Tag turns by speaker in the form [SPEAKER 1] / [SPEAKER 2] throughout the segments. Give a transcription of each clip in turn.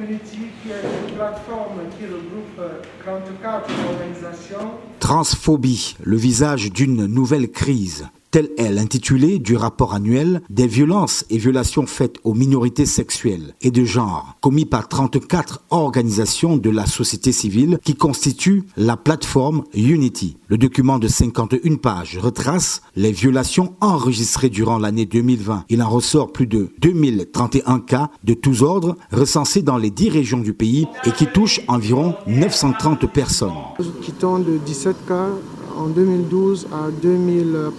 [SPEAKER 1] Unity, qui est une plateforme qui regroupe 34 organisations.
[SPEAKER 2] Transphobie, le visage d'une nouvelle crise. Tel est l'intitulé du rapport annuel des violences et violations faites aux minorités sexuelles et de genre, commis par 34 organisations de la société civile qui constituent la plateforme Unity. Le document de 51 pages retrace les violations enregistrées durant l'année 2020. Il en ressort plus de 2031 cas de tous ordres recensés dans les 10 régions du pays et qui touchent environ 930 personnes.
[SPEAKER 3] Quittant de 17 cas en 2012 à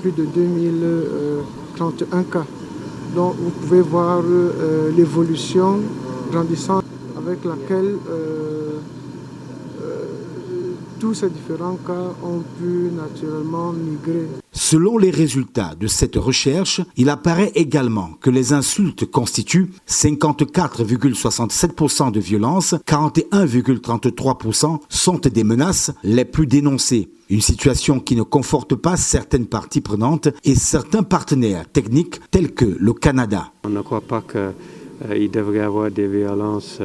[SPEAKER 3] plus de 2031 cas. Donc vous pouvez voir l'évolution grandissante avec laquelle tous ces différents cas ont pu naturellement migrer.
[SPEAKER 2] Selon les résultats de cette recherche, il apparaît également que les insultes constituent 54,67% de violences, 41,33% sont des menaces les plus dénoncées. Une situation qui ne conforte pas certaines parties prenantes et certains partenaires techniques tels que le Canada.
[SPEAKER 4] On ne croit pas qu'il devrait y avoir des violences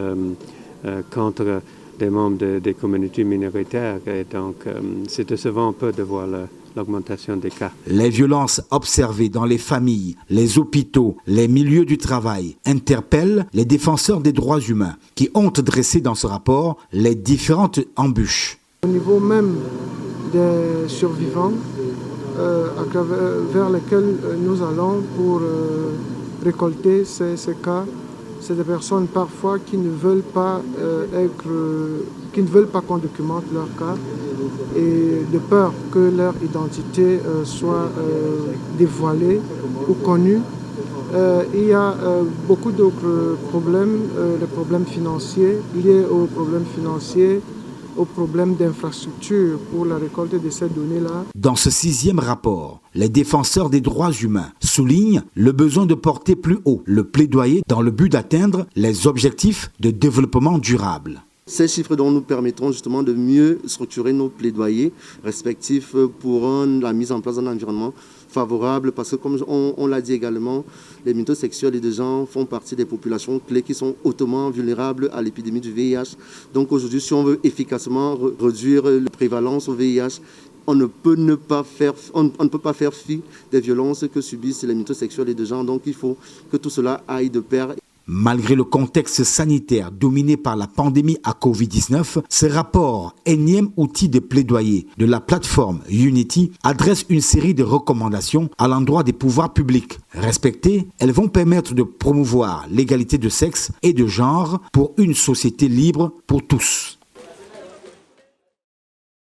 [SPEAKER 4] contre des membres des communautés minoritaires. Et donc, c'est décevant un peu de voir l'augmentation des cas.
[SPEAKER 2] Les violences observées dans les familles, les hôpitaux, les milieux du travail interpellent les défenseurs des droits humains qui ont dressé dans ce rapport les différentes embûches.
[SPEAKER 3] Au niveau même des survivants vers lesquels nous allons pour récolter ces cas, c'est des personnes parfois qui ne veulent pas qu'on documente leur cas et de peur que leur identité soit dévoilée ou connue. Il y a beaucoup d'autres problèmes, les problèmes financiers liés aux problèmes financiers, aux problèmes d'infrastructure pour la récolte de ces données-là.
[SPEAKER 2] Dans ce 6e rapport, les défenseurs des droits humains soulignent le besoin de porter plus haut le plaidoyer dans le but d'atteindre les objectifs de développement durable.
[SPEAKER 5] Ces chiffres dont nous permettront justement de mieux structurer nos plaidoyers respectifs pour la mise en place d'un environnement favorable, parce que comme on l'a dit également, les minorités sexuelles et de genre font partie des populations clés qui sont hautement vulnérables à l'épidémie du VIH. Donc aujourd'hui, si on veut efficacement réduire la prévalence au VIH, on ne peut pas faire fi des violences que subissent les minorités sexuelles et de genre. Donc il faut que tout cela aille de pair.
[SPEAKER 2] Malgré le contexte sanitaire dominé par la pandémie à Covid-19, ce rapport, énième outil de plaidoyer de la plateforme Unity, adresse une série de recommandations à l'endroit des pouvoirs publics. Respectées, elles vont permettre de promouvoir l'égalité de sexe et de genre pour une société libre pour tous.